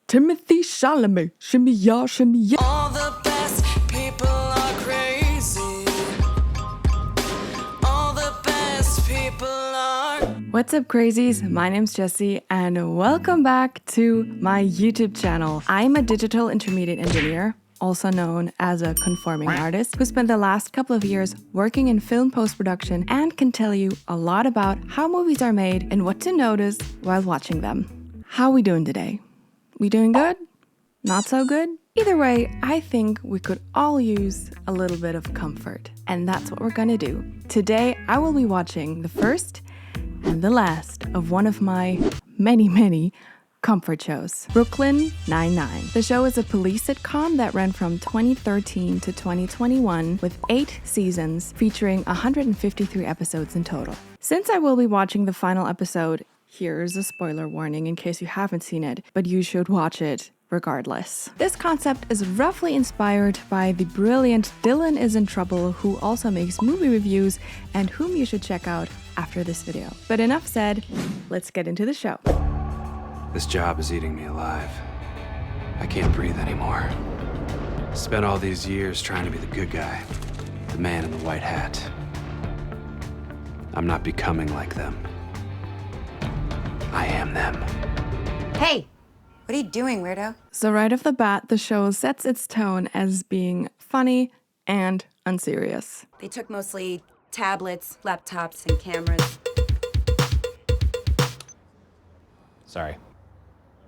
Timothy Chalamet, shimmy ya, shimmy ya. All the best people are crazy. All the best people are. What's up, crazies? My name's Jessie, and welcome back to my YouTube channel. I'm a digital intermediate engineer, also known as a conforming artist, who spent the last couple of years working in film post-production and can tell you a lot about how movies are made and what to notice while watching them. How we doing today? We doing good? Not so good? Either way, I think we could all use a little bit of comfort, and that's what we're gonna do. Today, I will be watching the first and the last of one of my many comfort shows, Brooklyn Nine-Nine. The show is a police sitcom that ran from 2013 to 2021 with 8 seasons featuring 153 episodes in total. Since I will be watching the final episode, here's a spoiler warning in case you haven't seen it, but you should watch it regardless. This concept is roughly inspired by the brilliant Dylan Is in Trouble, who also makes movie reviews and whom you should check out after this video. But enough said, let's get into the show. This job is eating me alive. I can't breathe anymore. Spent all these years trying to be the good guy, the man in the white hat. I'm not becoming like them. I am them. Hey, what are you doing, weirdo? So right off the bat, the show sets its tone as being funny and unserious. They took mostly tablets, laptops, and cameras. Sorry.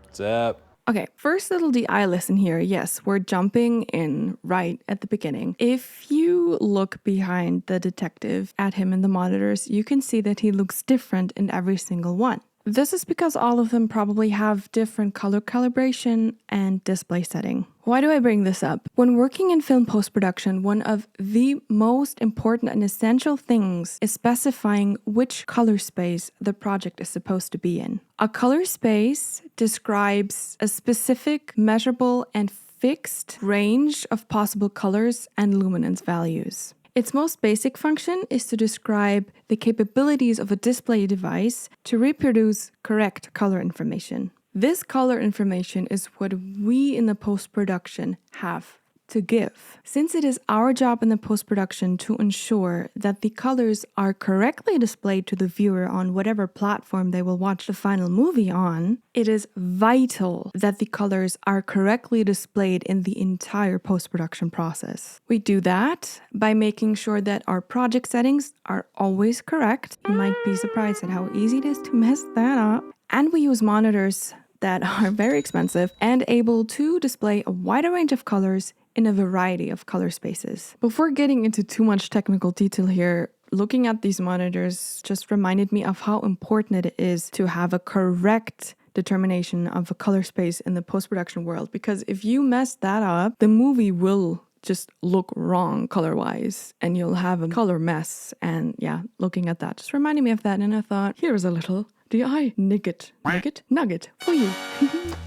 What's up? Okay, first little DI lesson here. Yes, we're jumping in right at the beginning. If you look behind the detective at him in the monitors, you can see that he looks different in every single one. This is because all of them probably have different color calibration and display setting. Why do I bring this up? When working in film post-production, one of the most important and essential things is specifying which color space the project is supposed to be in. A color space describes a specific, measurable, and fixed range of possible colors and luminance values. Its most basic function is to describe the capabilities of a display device to reproduce correct color information. This color information is what we in the post-production have to give. Since it is our job in the post-production to ensure that the colors are correctly displayed to the viewer on whatever platform they will watch the final movie on, it is vital that the colors are correctly displayed in the entire post-production process. We do that by making sure that our project settings are always correct. You might be surprised at how easy it is to mess that up. And we use monitors that are very expensive and able to display a wider range of colors in a variety of color spaces. Before getting into too much technical detail here, looking at these monitors just reminded me of how important it is to have a correct determination of a color space in the post-production world, because if you mess that up, the movie will just look wrong color-wise and you'll have a color mess. And yeah, looking at that just reminded me of that, and I thought, here's a little DI nugget for you.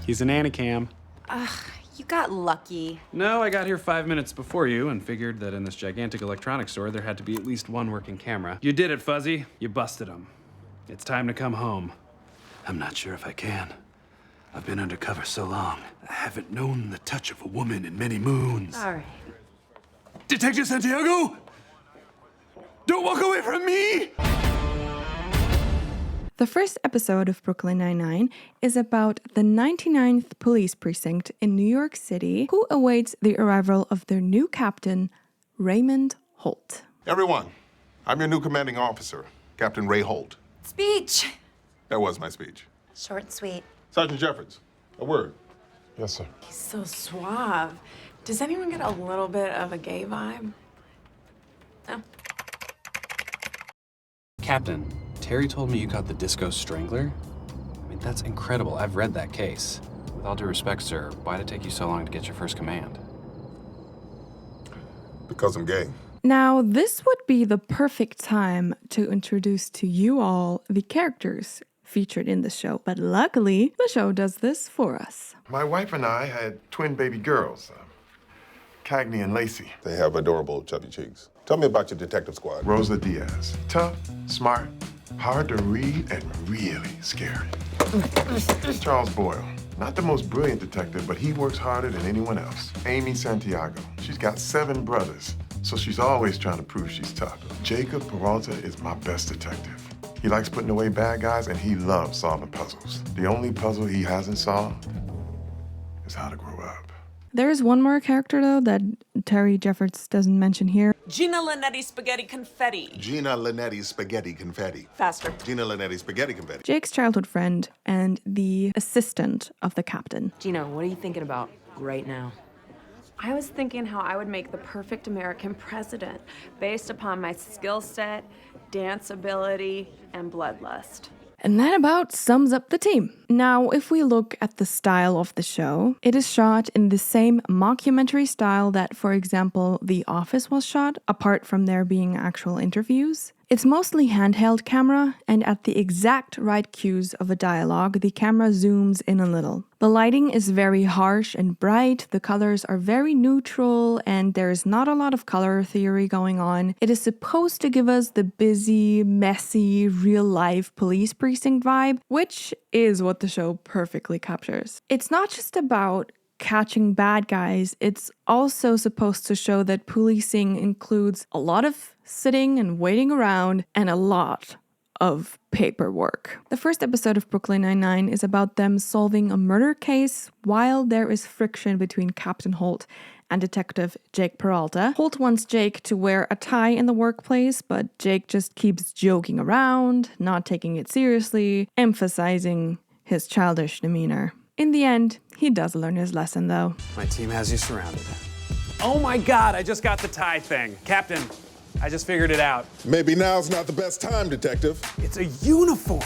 He's an Anacam. You got lucky. No, I got here 5 minutes before you and figured that in this gigantic electronics store there had to be at least one working camera. You did it, Fuzzy. You busted him. It's time to come home. I'm not sure if I can. I've been undercover so long. I haven't known the touch of a woman in many moons. All right. Detective Santiago! Don't walk away from me! The first episode of Brooklyn Nine-Nine is about the 99th Police Precinct in New York City, who awaits the arrival of their new captain, Raymond Holt. Everyone, I'm your new commanding officer, Captain Ray Holt. Speech. That was my speech. Short and sweet. Sergeant Jeffords, a word. Yes, sir. He's so suave. Does anyone get a little bit of a gay vibe? No? Captain, Terry told me you got the Disco Strangler. I mean, that's incredible. I've read that case. With all due respect, sir, why'd it take you so long to get your first command? Because I'm gay. Now, this would be the perfect time to introduce to you all the characters featured in the show, but luckily, the show does this for us. My wife and I had twin baby girls, Cagney and Lacey. They have adorable chubby cheeks. Tell me about your detective squad. Rosa Diaz. Tough, smart, hard to read, and really scary. Charles Boyle. Not the most brilliant detective, but he works harder than anyone else. Amy Santiago. She's got 7 brothers, so she's always trying to prove she's tough. Jacob Peralta is my best detective. He likes putting away bad guys, and he loves solving puzzles. The only puzzle he hasn't solved is how to grow up. There's one more character, though, that Terry Jeffords doesn't mention here. Gina Linetti Spaghetti Confetti. Gina Linetti Spaghetti Confetti. Faster. Gina Linetti Spaghetti Confetti. Jake's childhood friend and the assistant of the captain. Gina, what are you thinking about right now? I was thinking how I would make the perfect American president based upon my skill set, dance ability, and bloodlust. And that about sums up the team. Now, if we look at the style of the show, it is shot in the same mockumentary style that, for example, The Office was shot, apart from there being actual interviews. It's mostly handheld camera, and at the exact right cues of a dialogue, the camera zooms in a little. The lighting is very harsh and bright, the colors are very neutral, and there's not a lot of color theory going on. It is supposed to give us the busy, messy, real-life police precinct vibe, which is what the show perfectly captures. It's not just about catching bad guys, it's also supposed to show that policing includes a lot of sitting and waiting around and a lot of paperwork. The first episode of Brooklyn Nine-Nine is about them solving a murder case while there is friction between Captain Holt and Detective Jake Peralta. Holt wants Jake to wear a tie in the workplace, but Jake just keeps joking around, not taking it seriously, emphasizing his childish demeanor. In the end, he does learn his lesson, though. My team has you surrounded. Oh my God, I just got the tie thing. Captain, I just figured it out. Maybe now's not the best time, Detective. It's a uniform.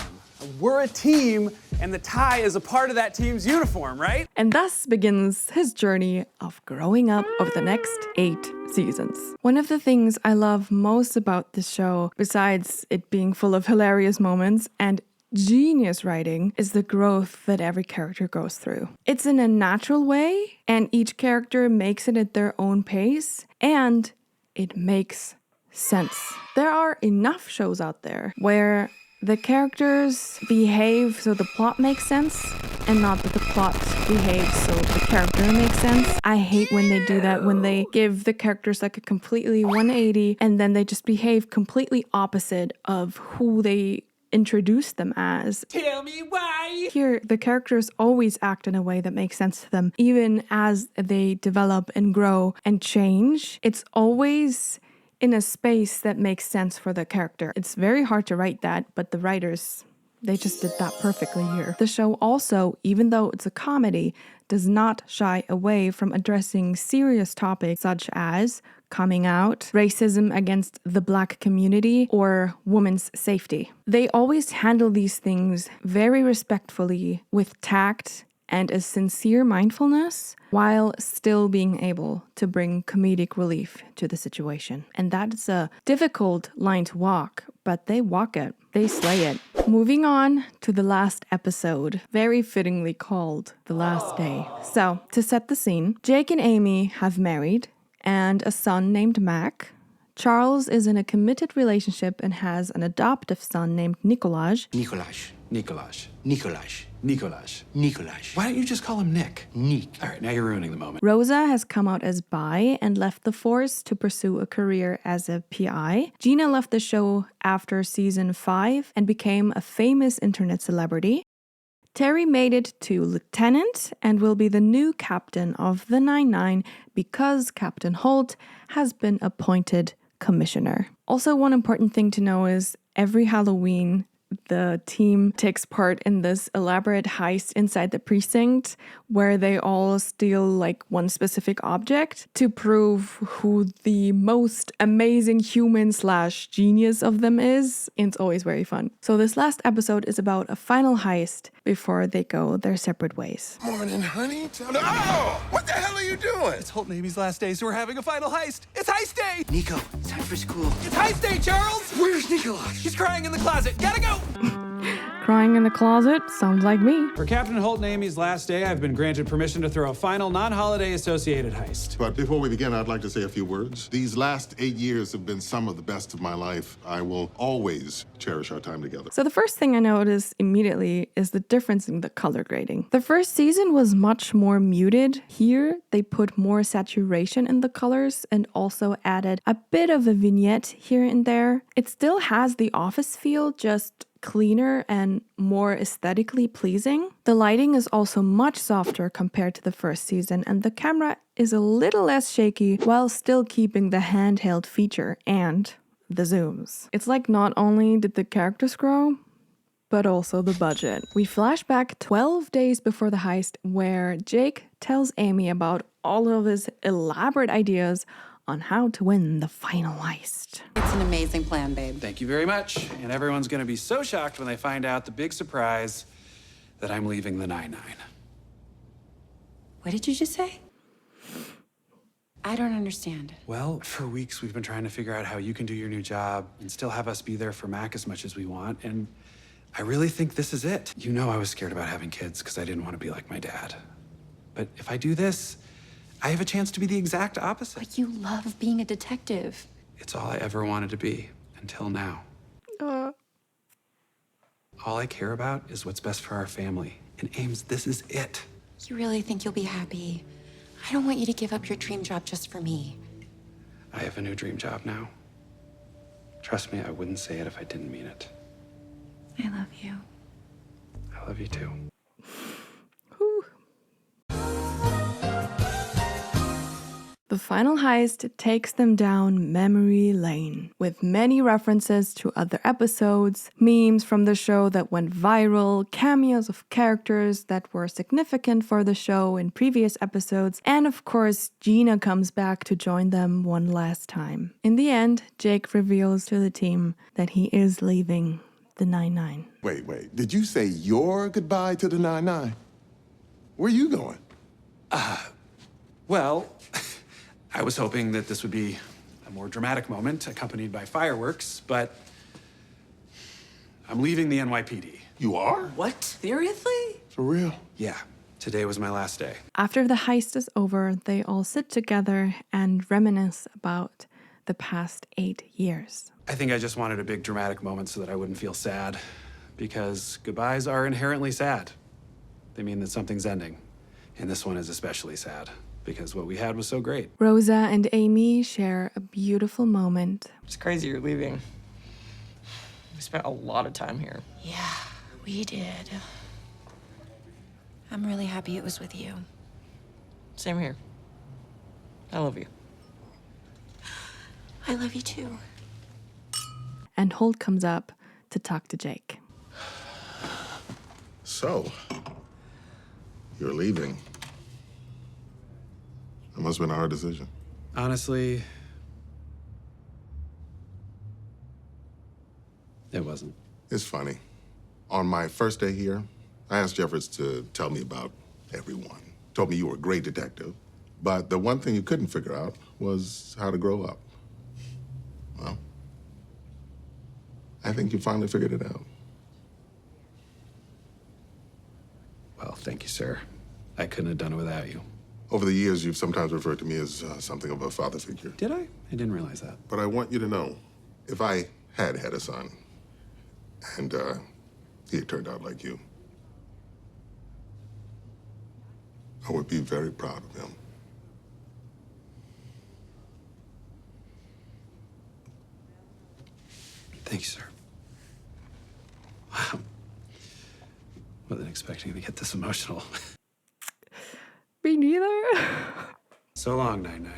We're a team, and the tie is a part of that team's uniform, right? And thus begins his journey of growing up over the next 8 seasons. One of the things I love most about this show, besides it being full of hilarious moments and genius writing, is the growth that every character goes through. It's in a natural way, and each character makes it at their own pace, and it makes sense. There are enough shows out there where the characters behave so the plot makes sense, and not that the plot behaves so the character makes sense. I hate when they do that, when they give the characters like a completely 180, and then they just behave completely opposite of who they introduce them as. Tell me why. Here, the characters always act in a way that makes sense to them, even as they develop and grow and change. It's always in a space that makes sense for the character. It's very hard to write that, but the writers, they just did that perfectly here. The show also, even though it's a comedy, does not shy away from addressing serious topics such as coming out, racism against the Black community, or women's safety. They always handle these things very respectfully, with tact and a sincere mindfulness, while still being able to bring comedic relief to the situation. And that is a difficult line to walk, but they walk it. They slay it. Moving on to the last episode, very fittingly called The Last Day. So, to set the scene, Jake and Amy have married and a son named Mac. Charles is in a committed relationship and has an adoptive son named Nikolaj. Nikolaj. Why don't you just call him Nick? Nick. All right, now you're ruining the moment. Rosa has come out as bi and left the force to pursue a career as a PI. Gina left the show after season 5 and became a famous internet celebrity. Terry made it to lieutenant and will be the new captain of the 9-9 because Captain Holt has been appointed commissioner. Also, one important thing to know is every Halloween, the team takes part in this elaborate heist inside the precinct where they all steal like one specific object to prove who the most amazing human / genius of them is. It's always very fun. So this last episode is about a final heist before they go their separate ways. Morning, honey. Oh! What the hell are you doing? It's Holt and Amy's last day, so we're having a final heist. It's heist day! Nico, time for school. It's heist day, Charles! Where's Nikolaj? She's crying in the closet. Gotta go! Crying in the closet? Sounds like me. For Captain Holt and Amy's last day, I've been granted permission to throw a final non-holiday associated heist. But before we begin, I'd like to say a few words. These last 8 years have been some of the best of my life. I will always cherish our time together. So the first thing I noticed immediately is the difference in the color grading. The first season was much more muted. Here, they put more saturation in the colors and also added a bit of a vignette here and there. It still has the office feel, just cleaner and more aesthetically pleasing. The lighting is also much softer compared to the first season, and the camera is a little less shaky while still keeping the handheld feature and the zooms. It's like not only did the characters grow, but also the budget. We flash back 12 days before the heist, where Jake tells Amy about all of his elaborate ideas on how to win the final heist. It's an amazing plan, babe. Thank you very much. And everyone's gonna be so shocked when they find out the big surprise that I'm leaving the 9-9. What did you just say? I don't understand. Well, for weeks we've been trying to figure out how you can do your new job and still have us be there for Mac as much as we want, and I really think this is it. You know I was scared about having kids because I didn't want to be like my dad. But if I do this, I have a chance to be the exact opposite. But you love being a detective. It's all I ever wanted to be, until now. All I care about is what's best for our family. And Ames, this is it. You really think you'll be happy? I don't want you to give up your dream job just for me. I have a new dream job now. Trust me, I wouldn't say it if I didn't mean it. I love you. I love you too. The final heist takes them down memory lane, with many references to other episodes, memes from the show that went viral, cameos of characters that were significant for the show in previous episodes, and of course, Gina comes back to join them one last time. In the end, Jake reveals to the team that he is leaving the 9-9. Wait. Did you say your goodbye to the 9-9? Where are you going? Well, I was hoping that this would be a more dramatic moment accompanied by fireworks, but I'm leaving the NYPD. You are? What? Seriously? For real? Yeah, today was my last day. After the heist is over, they all sit together and reminisce about the past 8 years. I think I just wanted a big dramatic moment so that I wouldn't feel sad, because goodbyes are inherently sad. They mean that something's ending, and this one is especially sad, because what we had was so great. Rosa and Amy share a beautiful moment. It's crazy you're leaving. We spent a lot of time here. Yeah, we did. I'm really happy it was with you. Same here. I love you. I love you too. And Holt comes up to talk to Jake. So, you're leaving. It must have been a hard decision. Honestly, it wasn't. It's funny. On my first day here, I asked Jeffords to tell me about everyone. Told me you were a great detective, but the one thing you couldn't figure out was how to grow up. Well, I think you finally figured it out. Well, thank you, sir. I couldn't have done it without you. Over the years, you've sometimes referred to me as something of a father figure. Did I? I didn't realize that. But I want you to know, if I had a son, and he had turned out like you, I would be very proud of him. Thank you, sir. Wow. Wasn't expecting to get this emotional. Me neither. So long, 9-9.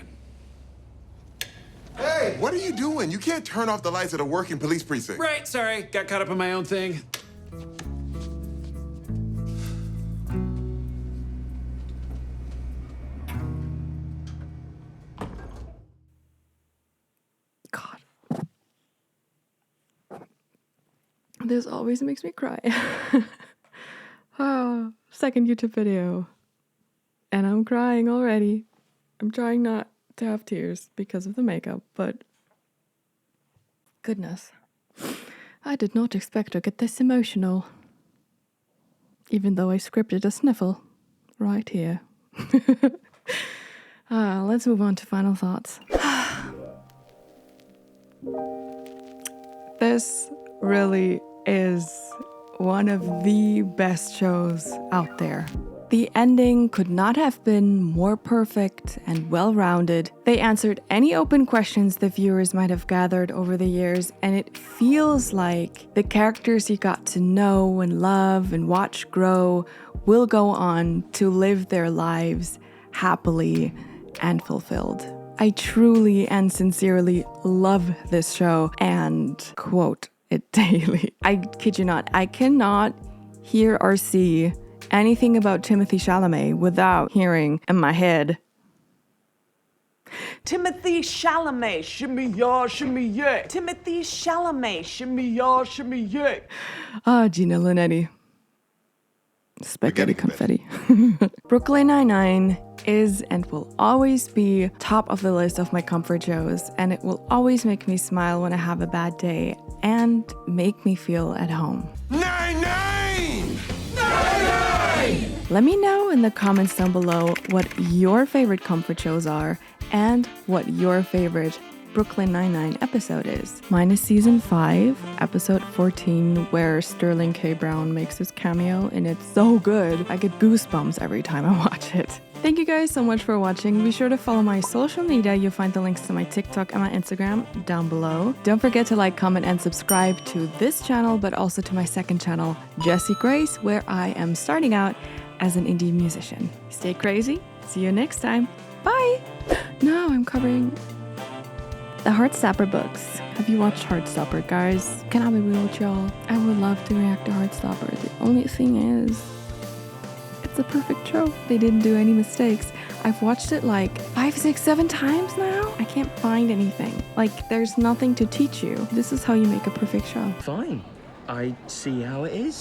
Hey, what are you doing? You can't turn off the lights at a working police precinct. Right, sorry. Got caught up in my own thing. God. This always makes me cry. Oh, second YouTube video. And I'm crying already. I'm trying not to have tears because of the makeup, but goodness. I did not expect to get this emotional. Even though I scripted a sniffle right here. Let's move on to final thoughts. This really is one of the best shows out there. The ending could not have been more perfect and well-rounded. They answered any open questions the viewers might have gathered over the years, and it feels like the characters you got to know and love and watch grow will go on to live their lives happily and fulfilled. I truly and sincerely love this show and quote it daily. I kid you not, I cannot hear or see anything about Timothée Chalamet without hearing in my head, Timothée Chalamet, shimmy ya, shimmy yeah. Timothée Chalamet, shimmy ya, shimmy yeah. Gina Linetti. Spaghetti confetti. Brooklyn Nine-Nine is and will always be top of the list of my comfort shows, and it will always make me smile when I have a bad day and make me feel at home. Nine! Let me know in the comments down below what your favorite comfort shows are and what your favorite Brooklyn Nine-Nine episode is. Mine is season 5, episode 14, where Sterling K. Brown makes his cameo, and it's so good. I get goosebumps every time I watch it. Thank you guys so much for watching. Be sure to follow my social media. You'll find the links to my TikTok and my Instagram down below. Don't forget to like, comment, and subscribe to this channel, but also to my second channel, Jessie Grace, where I am starting out as an indie musician. Stay crazy. See you next time. Bye. No, I'm covering the Heartstopper books. Have you watched Heartstopper, guys? Can I be real with y'all? I would love to react to Heartstopper. The only thing is, it's a perfect show. They didn't do any mistakes. I've watched it like 5, 6, 7 times now. I can't find anything. Like, there's nothing to teach you. This is how you make a perfect show. Fine. I see how it is.